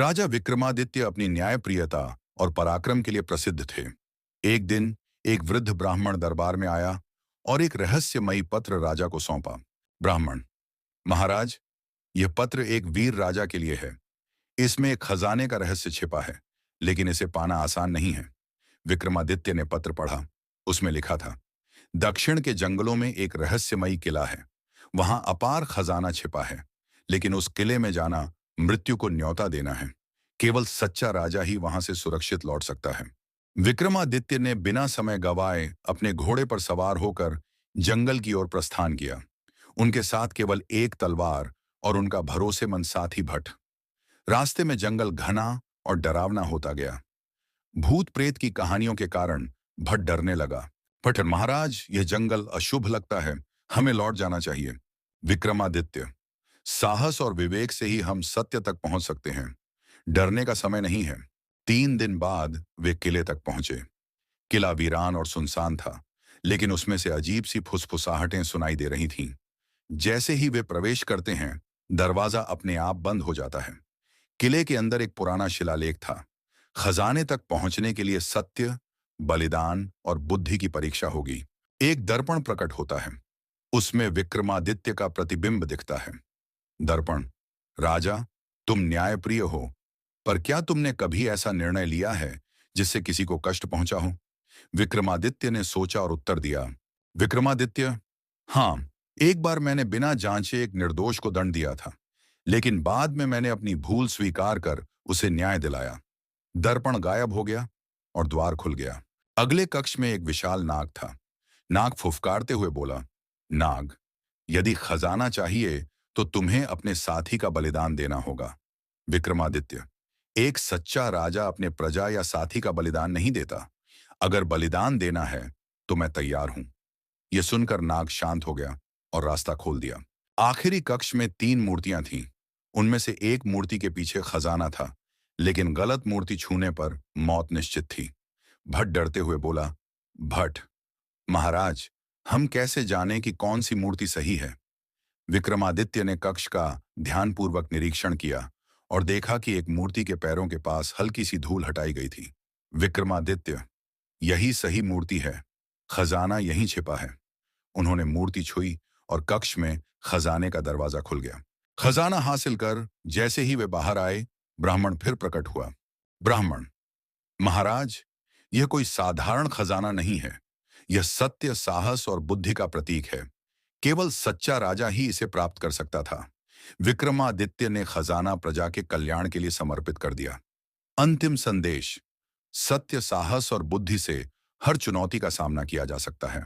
राजा विक्रमादित्य अपनी न्यायप्रियता और पराक्रम के लिए प्रसिद्ध थे। एक दिन एक वृद्ध ब्राह्मण दरबार में आया और एक रहस्यमयी पत्र राजा को सौंपा। ब्राह्मण: महाराज, यह पत्र एक वीर राजा के लिए है। इसमें एक खजाने का रहस्य छिपा है, लेकिन इसे पाना आसान नहीं है। विक्रमादित्य ने पत्र पढ़ा। उसमें लिखा था, दक्षिण के जंगलों में एक रहस्यमयी किला है। वहां अपार खजाना छिपा है, लेकिन उस किले में जाना मृत्यु को न्योता देना है। केवल सच्चा राजा ही वहां से सुरक्षित लौट सकता है। विक्रमादित्य ने बिना समय गवाए अपने घोड़े पर सवार होकर जंगल की ओर प्रस्थान किया। उनके साथ केवल एक तलवार और उनका भरोसेमंद साथी भट्ट। रास्ते में जंगल घना और डरावना होता गया। भूत प्रेत की कहानियों के कारण भट्ट डरने लगा। भट्ट: महाराज, यह जंगल अशुभ लगता है, हमें लौट जाना चाहिए। विक्रमादित्य: साहस और विवेक से ही हम सत्य तक पहुंच सकते हैं। डरने का समय नहीं है। 3 दिन बाद वे किले तक पहुंचे। किला वीरान और सुनसान था, लेकिन उसमें से अजीब सी फुसफुसाहटें सुनाई दे रही थीं। जैसे ही वे प्रवेश करते हैं, दरवाजा अपने आप बंद हो जाता है। किले के अंदर एक पुराना शिलालेख था। खजाने तक पहुंचने के लिए सत्य, बलिदान और बुद्धि की परीक्षा होगी। एक दर्पण प्रकट होता है। उसमें विक्रमादित्य का प्रतिबिंब दिखता है। दर्पण: राजा, तुम न्यायप्रिय हो, पर क्या तुमने कभी ऐसा निर्णय लिया है जिससे किसी को कष्ट पहुंचा हो? विक्रमादित्य ने सोचा और उत्तर दिया। विक्रमादित्य: हाँ, एक बार मैंने बिना जांचे एक निर्दोष को दंड दिया था, लेकिन बाद में मैंने अपनी भूल स्वीकार कर उसे न्याय दिलाया। दर्पण गायब हो गया और द्वार खुल गया। अगले कक्ष में एक विशाल नाग था। नाग फुफकारते हुए बोला, नाग, यदि खजाना चाहिए तो तुम्हें अपने साथी का बलिदान देना होगा। विक्रमादित्य: एक सच्चा राजा अपने प्रजा या साथी का बलिदान नहीं देता। अगर बलिदान देना है तो मैं तैयार हूं। यह सुनकर नाग शांत हो गया और रास्ता खोल दिया। आखिरी कक्ष में 3 मूर्तियां थीं। उनमें से एक मूर्ति के पीछे खजाना था, लेकिन गलत मूर्ति छूने पर मौत निश्चित थी। भट्ट डरते हुए बोला, भट्ट, महाराज, हम कैसे जाने कि कौन सी मूर्ति सही है? विक्रमादित्य ने कक्ष का ध्यानपूर्वक निरीक्षण किया और देखा कि एक मूर्ति के पैरों के पास हल्की सी धूल हटाई गई थी। विक्रमादित्य: यही सही मूर्ति है, खजाना यहीं छिपा है। उन्होंने मूर्ति छुई और कक्ष में खजाने का दरवाजा खुल गया। खजाना हासिल कर जैसे ही वे बाहर आए, ब्राह्मण फिर प्रकट हुआ। ब्राह्मण: महाराज, यह कोई साधारण खजाना नहीं है। यह सत्य, साहस और बुद्धि का प्रतीक है। केवल सच्चा राजा ही इसे प्राप्त कर सकता था। विक्रमादित्य ने खजाना प्रजा के कल्याण के लिए समर्पित कर दिया। अंतिम संदेश: सत्य, साहस और बुद्धि से हर चुनौती का सामना किया जा सकता है।